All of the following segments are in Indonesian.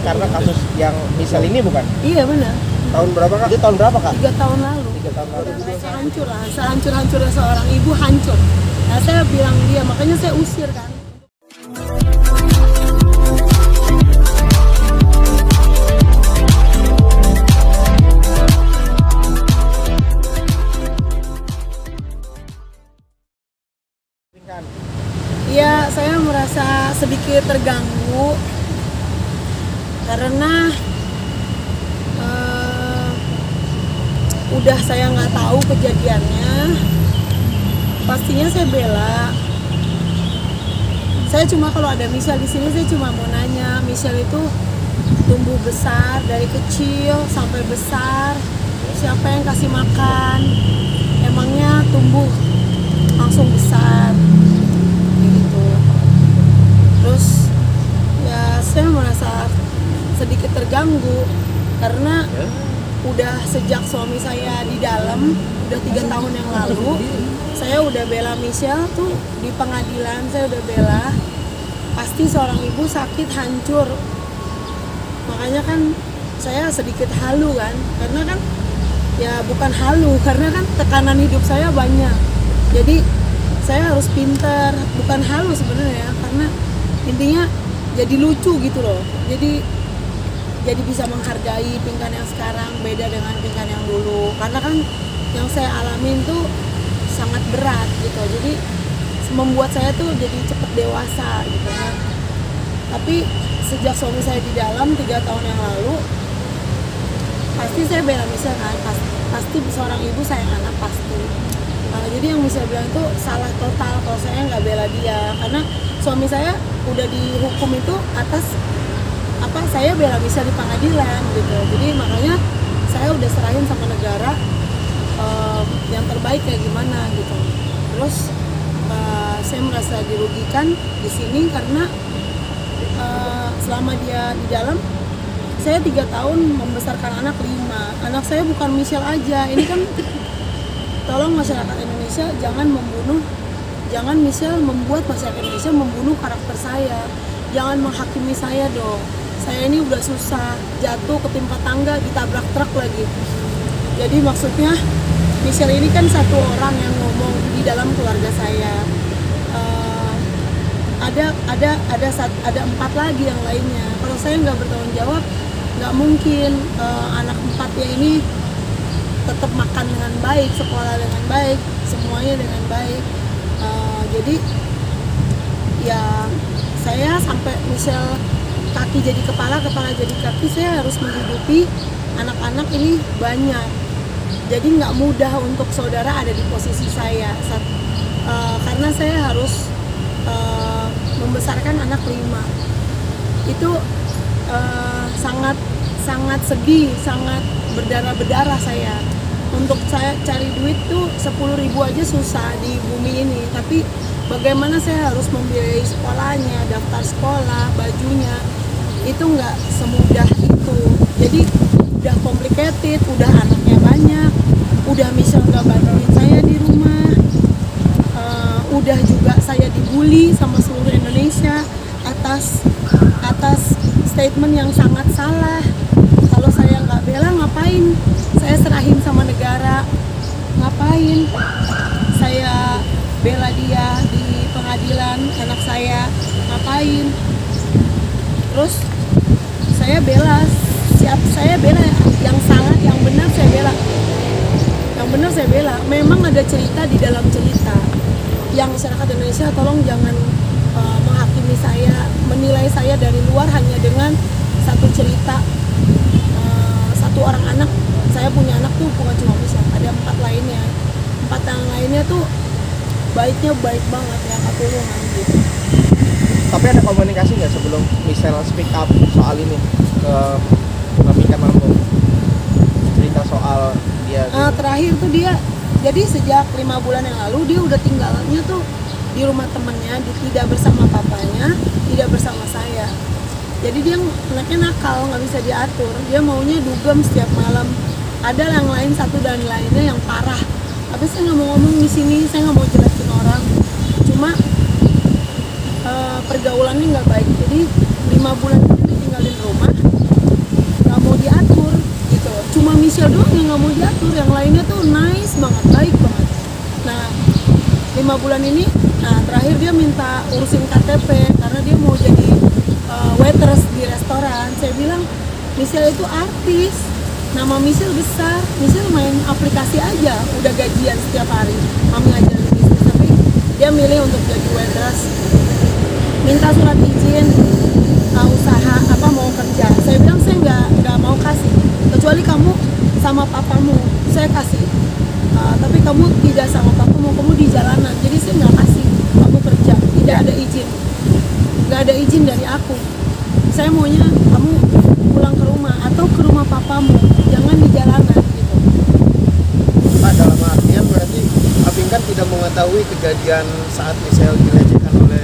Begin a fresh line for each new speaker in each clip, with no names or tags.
karena kasus yang misal ini bukan?
Iya benar.
Tahun berapa kak? Itu tahun berapa kak?
3 tahun lalu.
3 tahun lalu.
Saya hancur lah, sehancur-hancurnya seorang ibu hancur. Nah saya bilang dia, makanya saya usir kan. Iya, saya merasa sedikit terganggu karena udah saya nggak tahu kejadiannya. Pastinya saya bela. Saya cuma kalau ada Michelle di sini, saya cuma mau nanya, Michelle itu tumbuh besar dari kecil sampai besar. Siapa yang kasih makan? Emangnya tumbuh langsung besar? Gitu. Terus ya saya merasa sedikit terganggu karena udah sejak suami saya di dalam, udah 3 tahun yang lalu saya udah bela Michelle tuh di pengadilan, saya udah bela. Pasti seorang ibu sakit hancur, makanya kan saya sedikit halu kan, karena kan ya bukan halu, karena kan tekanan hidup saya banyak, jadi saya harus pinter, bukan halu sebenarnya, karena intinya jadi lucu gitu loh, jadi bisa menghargai Pinkan yang sekarang beda dengan Pinkan yang dulu, karena kan yang saya alamin tuh sangat berat gitu, jadi membuat saya tuh jadi cepet dewasa gitu kan. Tapi sejak suami saya di dalam 3 tahun yang lalu, pasti saya bela Michelle kan, pasti seorang ibu sayang anak pasti. Jadi yang Michelle bilang itu salah total kalau saya nggak bela dia, karena suami saya udah dihukum itu atas apa, saya bela Michelle di pengadilan gitu. Jadi makanya saya udah serahin sama negara yang terbaik kayak gimana gitu. Terus saya merasa dirugikan di sini karena selama dia di dalam, saya 3 tahun membesarkan anak 5. Anak saya bukan Michelle aja, ini kan tolong masyarakat Indonesia jangan Michelle membuat masyarakat Indonesia membunuh karakter saya. Jangan menghakimi saya dong. Saya ini udah susah, jatuh ketimpa tangga, ditabrak truk lagi. Jadi maksudnya Michelle ini kan satu orang yang ngomong di dalam keluarga saya. Ada 4 lagi yang lainnya. Kalau saya nggak bertanggung jawab, nggak mungkin anak 4-nya ini tetap makan dengan baik, sekolah dengan baik, semuanya dengan baik. Jadi ya saya sampai Michelle kaki jadi kepala, kepala jadi kaki, saya harus menghidupi anak-anak ini banyak. Jadi nggak mudah untuk saudara ada di posisi saya, karena saya harus membesarkan anak 5. Itu sangat sedih, sangat berdarah-berdarah saya. Untuk saya cari duit tuh 10.000 aja susah di bumi ini, tapi bagaimana saya harus membiayai sekolahnya, daftar sekolah, bajunya, itu nggak semudah itu. Jadi udah complicated, udah anaknya banyak, udah Michelle nggak bantuin saya di rumah, udah juga saya dibully sama seluruh Indonesia atas statement yang sangat salah. Kalau saya nggak bela, ngapain saya serahin sama negara? Ngapain saya bela dia di pengadilan anak saya? Ngapain? Terus saya bela yang salah, yang benar saya bela. Yang benar saya bela. Memang ada cerita di dalam cerita. Yang masyarakat Indonesia tolong jangan menghakimi saya, menilai saya dari luar hanya dengan satu cerita. Satu orang anak, saya punya anak tuh bukan cuma Michelle, ada 4 lainnya. 4 yang lainnya tuh baiknya baik banget ya, katulungan gitu.
Tapi ada komunikasi nggak sebelum Michelle speak up soal ini ke Pinkan Mambo? Cerita soal dia
terakhir tuh dia, jadi sejak 5 bulan yang lalu dia udah tinggalnya tuh di rumah temennya, tidak bersama papanya, tidak bersama saya. Jadi dia anaknya nakal, nggak bisa diatur, dia maunya dugem setiap malam. Ada yang lain, satu dan lainnya yang parah. Tapi saya nggak mau ngomong di sini, saya nggak mau jelekin orang, cuma pergaulannya nggak baik. Jadi 5 bulan itu ditinggalin rumah, Michelle doang yang nggak mau diatur, yang lainnya tuh nice banget, baik banget. Nah 5 bulan ini, nah terakhir dia minta urusin KTP karena dia mau jadi waitress di restoran. Saya bilang Michelle itu artis, nama Michelle besar, Michelle main aplikasi aja udah gajian setiap hari. Mami ngajarin bisnis, tapi dia milih untuk jadi waitress. Minta surat izin usaha apa mau kerja. Saya bilang saya nggak mau kasih, kecuali kamu sama papamu saya kasih. Tapi kamu tidak sama papamu, kamu di jalanan, jadi saya nggak kasih kamu kerja. Tidak ada izin, nggak ada izin dari aku. Saya maunya kamu pulang ke rumah atau ke rumah papamu, jangan di jalanan gitu.
Pak, dalam artian berarti Abing kan tidak mengetahui kejadian saat Michelle dilecehkan oleh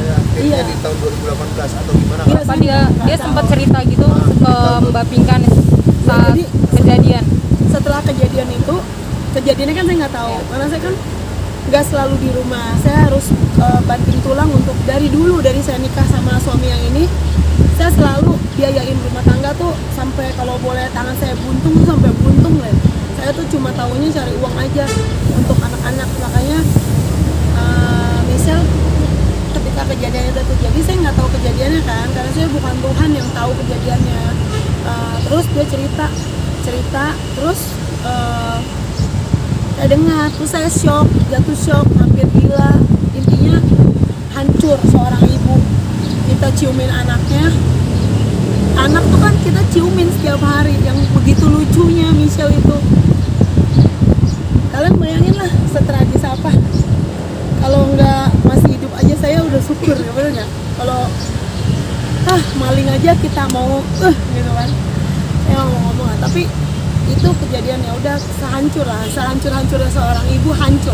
akhirnya di tahun 2018 atau gimana?
Iya,
Apa
saya
dia
nggak
sempat
tahu.
cerita gitu ke Mbak Pinkan saat
Jadi,
kejadian.
Setelah kejadian itu, kejadiannya kan saya nggak tahu, karena saya kan nggak selalu di rumah. Saya harus banting tulang untuk dari saya nikah sama suami yang ini, saya selalu biayain rumah tangga tuh sampai kalau boleh tangan saya buntung tuh sampai buntung lah. Saya tuh cuma taunya cari uang aja untuk anak-anak. Makanya Michelle ketika kejadian itu terjadi, saya nggak tahu kejadiannya kan, karena saya bukan Tuhan yang tahu kejadiannya. Terus dia cerita terus saya dengar, terus saya shock, jatuh shock, hampir gila. Intinya hancur seorang ibu. Kita ciumin anaknya, anak tuh kan kita ciumin setiap hari, yang begitu lucunya Michelle itu. Kalian bayangin lah setragis apa. Kalau nggak masih hidup aja saya udah syukur, ya bener nggak? Kalau maling aja kita mau gitu kan, saya mau ngomong lah. Tapi itu kejadian ya udah sehancur-hancurnya seorang ibu, hancur.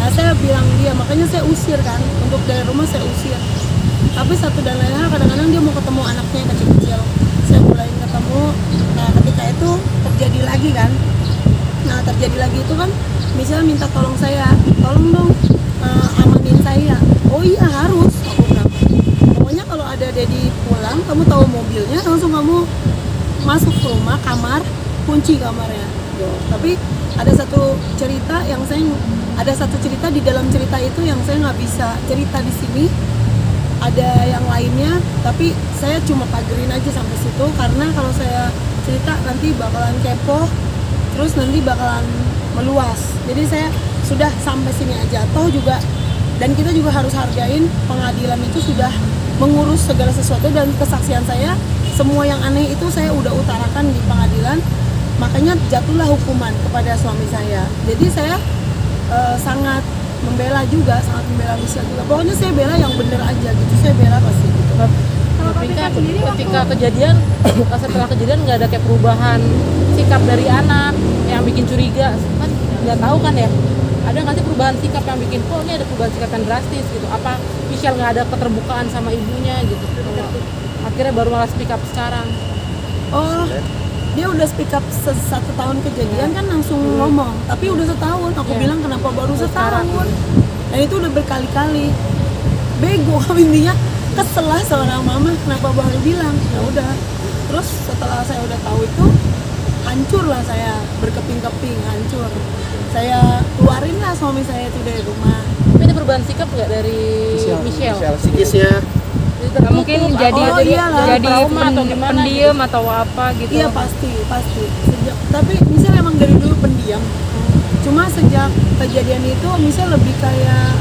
Nah saya bilang dia, makanya saya usir kan, untuk dari rumah saya usir. Tapi satu dan lain hal, kadang-kadang dia mau ketemu anaknya yang kecil-kecil, saya mulai ketemu. Nah ketika itu terjadi lagi kan, itu kan misalnya minta tolong dong amanin saya. Oh iya harus, aku bilang. Pokoknya kalau ada Dedi pulang, kamu tahu mobilnya, langsung kamu masuk ke rumah, kamar, kunci kamarnya. Tapi ada satu cerita di dalam cerita itu yang saya nggak bisa cerita di sini. Ada yang lainnya, tapi saya cuma pagerin aja sampai situ, karena kalau saya cerita nanti bakalan kepo, terus nanti bakalan meluas. Jadi saya sudah sampai sini aja. Toh juga, dan kita juga harus hargain pengadilan itu sudah mengurus segala sesuatu, dan kesaksian saya semua yang aneh itu saya udah utarakan di pengadilan. Makanya jatuhlah hukuman kepada suami saya. Jadi saya sangat membela Michelle juga. Pokoknya saya bela yang bener aja gitu. Saya bela pasti gitu.
Kalau ketika kejadian, setelah kejadian nggak ada kayak perubahan sikap dari anak yang bikin curiga, kan nggak tahu kan ya? Ada nggak sih perubahan sikap yang bikin kok ini ada perubahan sikap yang drastis gitu? Apa Michelle nggak ada keterbukaan sama ibunya gitu? Akhirnya baru malah speak up sekarang.
Oh, dia udah speak up 1 tahun kejadian kan langsung ngomong. Tapi udah setahun, aku bilang kenapa baru setahun? Dan itu udah berkali-kali. Bego intinya, kesel lah seorang mama, kenapa baru bilang? Ya udah. Terus setelah saya udah tahu itu, hancur lah saya, berkeping-keping, hancur. Saya keluarin lah suami saya itu dari rumah.
Tapi ada perubahan sikap nggak dari Michelle?
Psikisnya
Nggak mungkin jadi
trauma
atau gimana
pendiam
gitu? Atau apa gitu?
Iya pasti. Tapi Michelle emang dari dulu pendiam. Cuma sejak kejadian itu Michelle lebih kayak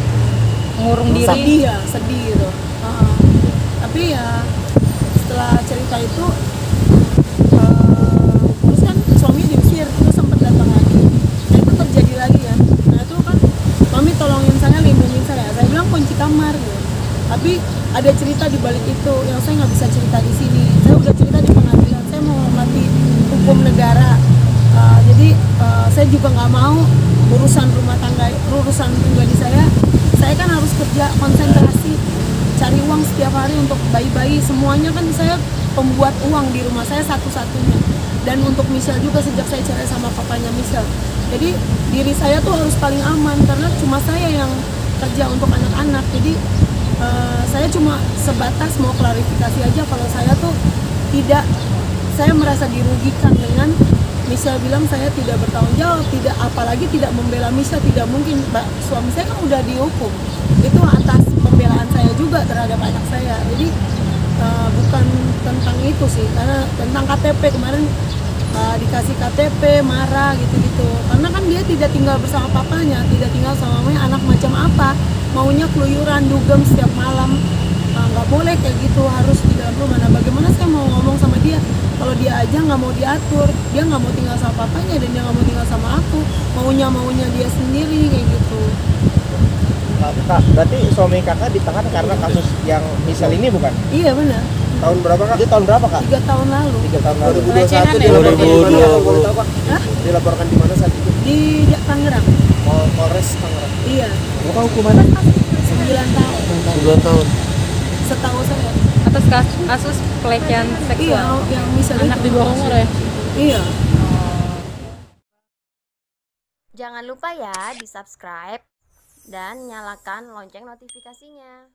Ngurung diri.
sedih gitu. Tapi ya setelah cerita itu, terus kan suaminya diusir, terus sempat datang lagi. Nah itu terjadi lagi kan. Nah itu kan mami tolongin saya, lindungin saya. Saya bilang kunci kamar gitu. Tapi ada cerita di balik itu yang saya nggak bisa cerita di sini. Saya udah cerita di pengadilan. Saya menghormati hukum negara. Jadi saya juga nggak mau urusan rumah tangga, urusan pribadi saya kan harus kerja, konsentrasi, cari uang setiap hari untuk bayi-bayi. Semuanya kan saya pembuat uang di rumah saya satu-satunya. Dan untuk Michelle juga sejak saya cerai sama papanya Michelle. Jadi diri saya tuh harus paling aman karena cuma saya yang kerja untuk anak-anak. Jadi saya cuma sebatas mau klarifikasi aja kalau saya tuh tidak, saya merasa dirugikan dengan Michelle bilang saya tidak bertanggung jawab, tidak, apalagi tidak membela Michelle, tidak mungkin. Suami saya kan udah dihukum, itu atas pembelaan saya juga terhadap anak saya. Jadi bukan tentang itu sih, karena tentang KTP kemarin dikasih KTP marah gitu-gitu, karena kan dia tidak tinggal bersama papanya, tidak tinggal sama mamanya. Anak macam apa, maunya keluyuran dugem setiap malam, nggak boleh kayak gitu, harus di dalam rumah. Nah bagaimana saya mau ngomong sama dia kalau dia aja nggak mau diatur, dia nggak mau tinggal sama papanya dan dia nggak mau tinggal sama aku, maunya dia sendiri kayak gitu.
Kak, berarti suami kakak ditahan karena kasus yang Michelle ini bukan?
Iya benar.
Tahun berapa kak?
Itu tahun berapa kak?
3 tahun lalu
3 tahun lalu.
2021
Pelecehan ya?
dilaporkan di mana? Kalau boleh tahu kak?
Hah?
Dilaporkan di mana saat itu?
di Tangerang.
Polres Tangerang.
Iya,
Berapa hukumannya?
9 tahun
9 tahun.
setahu saya.
Atas kasus pelecehan
Iya,
seksual
yang misalnya
anak di bawah umur ya.
Iya.
Jangan lupa ya di subscribe dan nyalakan lonceng notifikasinya.